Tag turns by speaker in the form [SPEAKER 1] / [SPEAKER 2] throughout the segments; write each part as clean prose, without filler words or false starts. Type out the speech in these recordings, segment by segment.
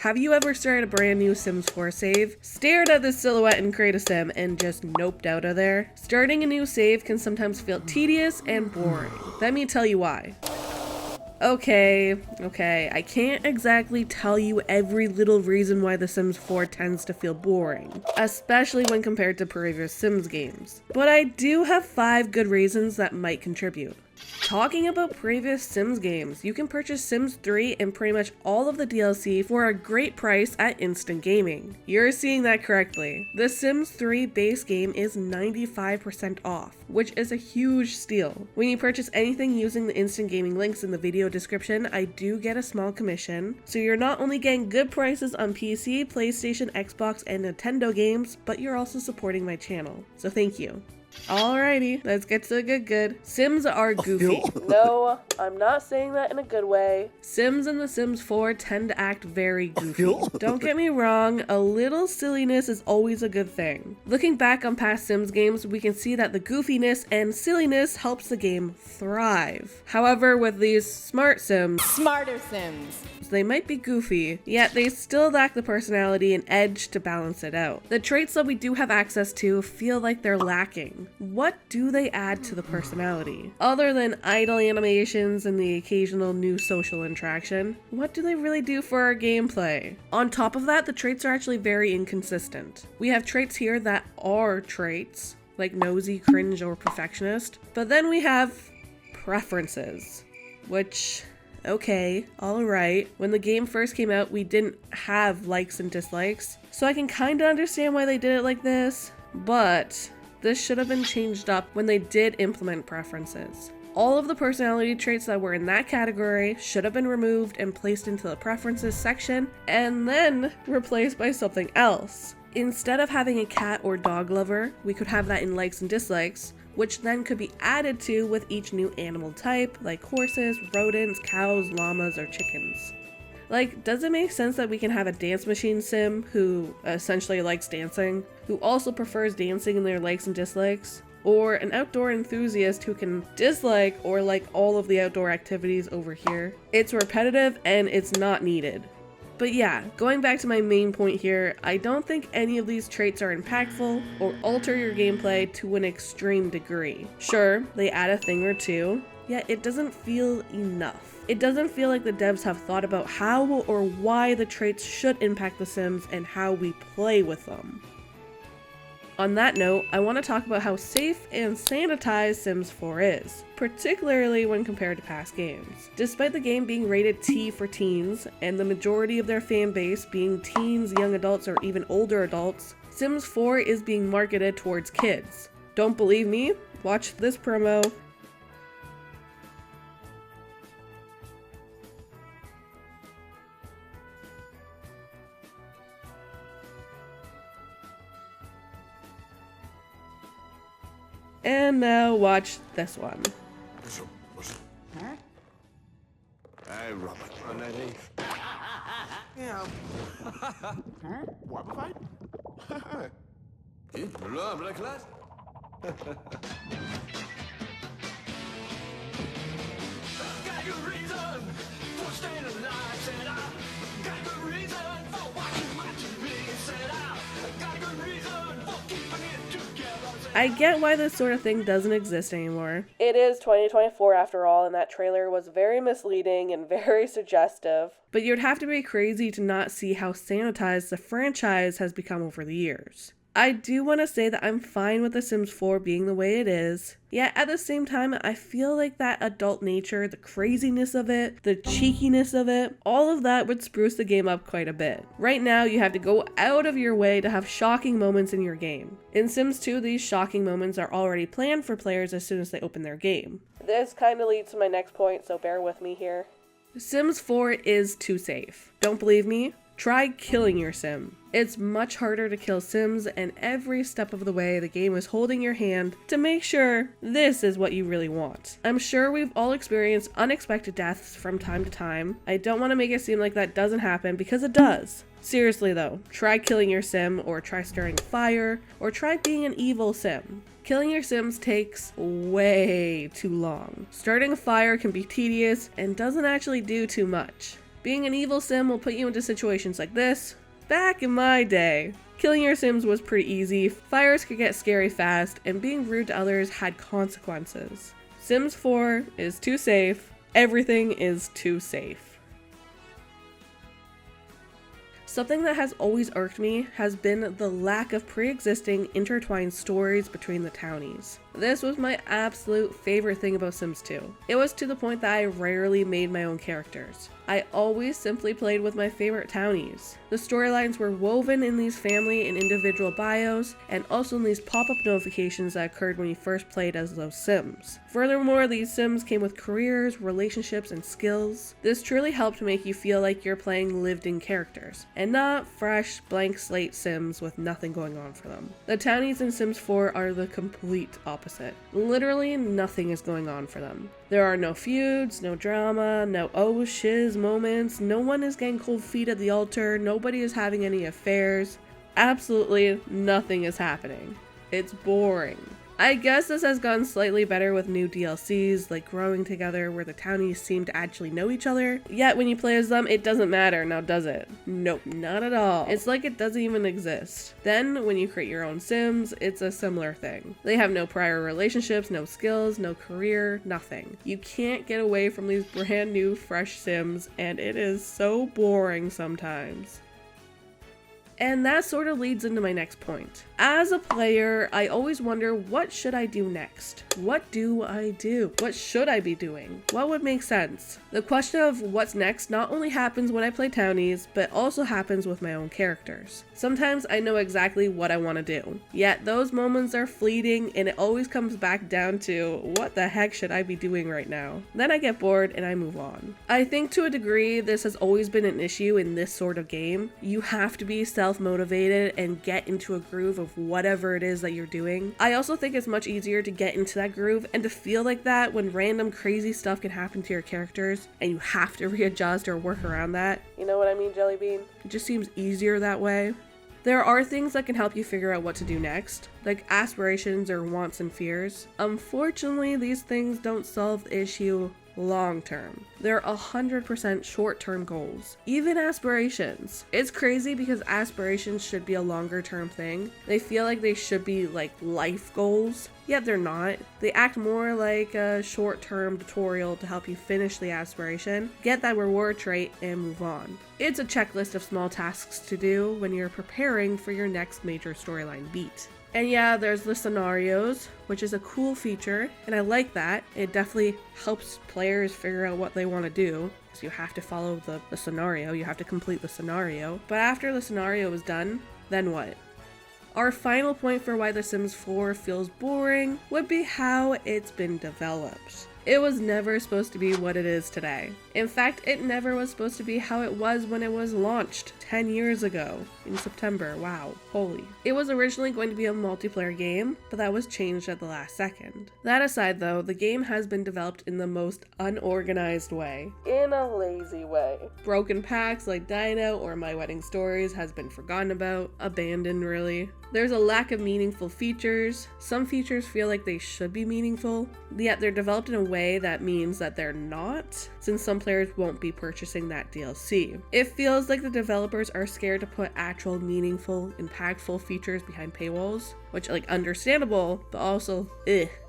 [SPEAKER 1] Have you ever started a brand new Sims 4 save, stared at the silhouette and create a sim, and just noped out of there? Starting a new save can sometimes feel tedious and boring. Let me tell you why. Okay, I can't exactly tell you every little reason why The Sims 4 tends to feel boring, especially when compared to previous Sims games. But I do have 5 good reasons that might contribute. Talking about previous Sims games, you can purchase Sims 3 and pretty much all of the DLC for a great price at Instant Gaming. You're seeing that correctly. The Sims 3 base game is 95% off, which is a huge steal. When you purchase anything using the Instant Gaming links in the video description, I do get a small commission, so you're not only getting good prices on PC, PlayStation, Xbox, and Nintendo games, but you're also supporting my channel, so thank you. Alrighty, let's get to the good. Sims are goofy. No, I'm not saying that in a good way. Sims in The Sims 4 tend to act very goofy. Don't get me wrong, a little silliness is always a good thing. Looking back on past Sims games, we can see that the goofiness and silliness helps the game thrive. However, with these smarter Sims, they might be goofy, yet they still lack the personality and edge to balance it out. The traits that we do have access to feel like they're lacking. What do they add to the personality? Other than idle animations and the occasional new social interaction, what do they really do for our gameplay? On top of that, the traits are actually very inconsistent. We have traits here that are traits, like nosy, cringe, or perfectionist, but then we have preferences, which... okay, alright. When the game first came out, we didn't have likes and dislikes, so I can kinda understand why they did it like this, but this should have been changed up when they did implement preferences. All of the personality traits that were in that category should have been removed and placed into the preferences section, and then replaced by something else. Instead of having a cat or dog lover, we could have that in likes and dislikes, which then could be added to with each new animal type, like horses, rodents, cows, llamas, or chickens. Like, does it make sense that we can have a dance machine sim who essentially likes dancing, who also prefers dancing in their likes and dislikes? Or an outdoor enthusiast who can dislike or like all of the outdoor activities over here? It's repetitive and it's not needed. But yeah, going back to my main point here, I don't think any of these traits are impactful or alter your gameplay to an extreme degree. Sure, they add a thing or two, yet it doesn't feel enough. It doesn't feel like the devs have thought about how or why the traits should impact the Sims and how we play with them. On that note, I want to talk about how safe and sanitized Sims 4 is, particularly when compared to past games. Despite the game being rated T for teens, and the majority of their fan base being teens, young adults, or even older adults, Sims 4 is being marketed towards kids. Don't believe me? Watch this promo. And now watch this one.
[SPEAKER 2] Hey, Robert. Underneath. Yeah. What fight? Bla class. Got good reason for staying alive, said I. Got good reason for watching my TV, said I. Got good reason for keeping it together.
[SPEAKER 1] I get why this sort of thing doesn't exist anymore. It is 2024 after all, and that trailer was very misleading and very suggestive. But you'd have to be crazy to not see how sanitized the franchise has become over the years. I do want to say that I'm fine with The Sims 4 being the way it is, yet at the same time I feel like that adult nature, the craziness of it, the cheekiness of it, all of that would spruce the game up quite a bit. Right now you have to go out of your way to have shocking moments in your game. In Sims 2, these shocking moments are already planned for players as soon as they open their game. This kind of leads to my next point, so bear with me here. Sims 4 is too safe. Don't believe me? Try killing your sim. It's much harder to kill Sims, and every step of the way the game is holding your hand to make sure this is what you really want. I'm sure we've all experienced unexpected deaths from time to time. I don't want to make it seem like that doesn't happen, because it does. Seriously though, try killing your sim, or try starting a fire, or try being an evil sim. Killing your Sims takes way too long. Starting a fire can be tedious and doesn't actually do too much. Being an evil sim will put you into situations like this. Back in my day, killing your sims was pretty easy, fires could get scary fast, and being rude to others had consequences. Sims 4 is too safe. Everything is too safe. Something that has always irked me has been the lack of pre-existing intertwined stories between the townies. This was my absolute favorite thing about Sims 2. It was to the point that I rarely made my own characters. I always simply played with my favorite townies. The storylines were woven in these family and individual bios, and also in these pop-up notifications that occurred when you first played as those Sims. Furthermore, these Sims came with careers, relationships, and skills. This truly helped make you feel like you're playing lived-in characters, and not fresh, blank slate Sims with nothing going on for them. The townies in Sims 4 are the complete opposite. Literally nothing is going on for them. There are no feuds, no drama, no oh shiz moments, no one is getting cold feet at the altar, nobody is having any affairs. Absolutely nothing is happening. It's boring. I guess this has gone slightly better with new DLCs like Growing Together, where the townies seem to actually know each other. Yet when you play as them, it doesn't matter, now does it? Nope, not at all. It's like it doesn't even exist. Then when you create your own Sims, it's a similar thing. They have no prior relationships, no skills, no career, nothing. You can't get away from these brand new fresh Sims, and it is so boring sometimes. And that sort of leads into my next point. As a player, I always wonder, what should I do next? What do I do? What should I be doing? What would make sense? The question of what's next not only happens when I play townies, but also happens with my own characters. Sometimes I know exactly what I want to do, yet those moments are fleeting and it always comes back down to, what the heck should I be doing right now? Then I get bored and I move on. I think to a degree this has always been an issue in this sort of game. You have to be self-motivated and get into a groove of whatever it is that you're doing. I also think it's much easier to get into that groove and to feel like that when random crazy stuff can happen to your characters and you have to readjust or work around that. You know what I mean, Jellybean? It just seems easier that way. There are things that can help you figure out what to do next, like aspirations or wants and fears. Unfortunately, these things don't solve the issue long term. They're 100% short-term goals. Even aspirations. It's crazy because aspirations should be a longer term thing. They feel like they should be like life goals, yet they're not. They act more like a short-term tutorial to help you finish the aspiration, get that reward trait, and move on. It's a checklist of small tasks to do when you're preparing for your next major storyline beat. And yeah, there's the scenarios, which is a cool feature, and I like that. It definitely helps players figure out what they want to do, because you have to follow the scenario, you have to complete the scenario. But after the scenario is done, then what? Our final point for why The Sims 4 feels boring would be how it's been developed. It was never supposed to be what it is today. In fact, it never was supposed to be how it was when it was launched 10 years ago in September. Wow, holy. It was originally going to be a multiplayer game, but that was changed at the last second. That aside though, the game has been developed in the most unorganized way. In a lazy way. Broken packs like Dino or My Wedding Stories has been forgotten about, abandoned really. There's a lack of meaningful features. Some features feel like they should be meaningful, yet they're developed in a way that means that they're not, since some players won't be purchasing that DLC. It feels like the developers are scared to put actual meaningful, impactful features behind paywalls, which understandable, but also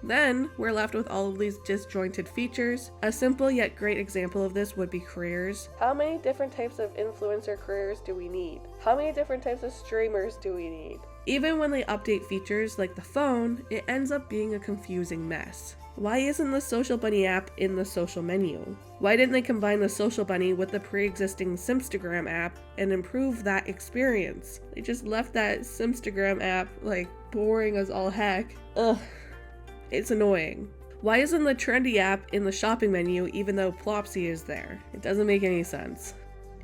[SPEAKER 1] Then we're left with all of these disjointed features. A simple yet great example of this would be careers. How many different types of influencer careers do we need? How many different types of streamers do we need? Even when they update features like the phone, it ends up being a confusing mess. Why isn't the Social Bunny app in the social menu? Why didn't they combine the Social Bunny with the pre-existing Simstagram app and improve that experience? They just left that Simstagram app boring as all heck. Ugh, it's annoying. Why isn't the trendy app in the shopping menu even though Plopsy is there? It doesn't make any sense.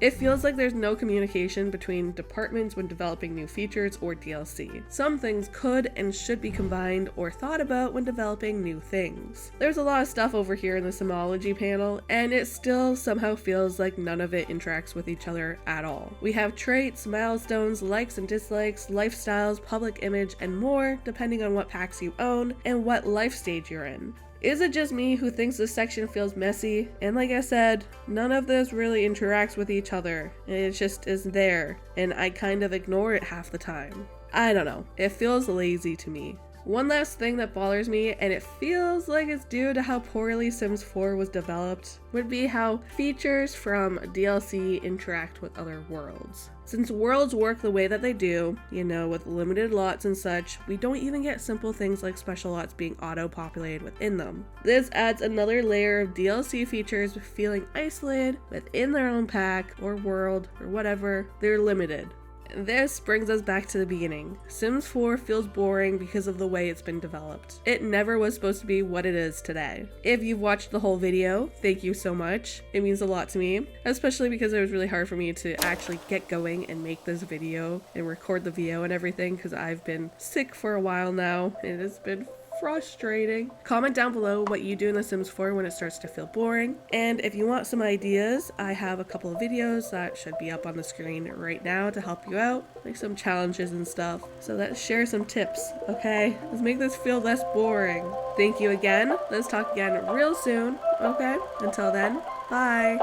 [SPEAKER 1] It feels like there's no communication between departments when developing new features or DLC. Some things could and should be combined or thought about when developing new things. There's a lot of stuff over here in the Simology panel, and it still somehow feels like none of it interacts with each other at all. We have traits, milestones, likes and dislikes, lifestyles, public image, and more depending on what packs you own and what life stage you're in. Is it just me who thinks this section feels messy? And like I said, none of this really interacts with each other. It just is there, and I kind of ignore it half the time. I don't know, it feels lazy to me. One last thing that bothers me, and it feels like it's due to how poorly Sims 4 was developed, would be how features from DLC interact with other worlds. Since worlds work the way that they do, with limited lots and such, we don't even get simple things like special lots being auto-populated within them. This adds another layer of DLC features feeling isolated within their own pack or world or whatever. They're limited. This brings us back to the beginning. Sims 4 feels boring because of the way it's been developed. It never was supposed to be what it is today. If you've watched the whole video, thank you so much. It means a lot to me, especially because it was really hard for me to actually get going and make this video and record the video and everything because I've been sick for a while now. It has been frustrating. Comment down below what you do in The Sims 4 when it starts to feel boring. And if you want some ideas, I have a couple of videos that should be up on the screen right now to help you out, like some challenges and stuff. So let's share some tips, okay? Let's make this feel less boring. Thank you again. Let's talk again real soon, okay? Until then, bye.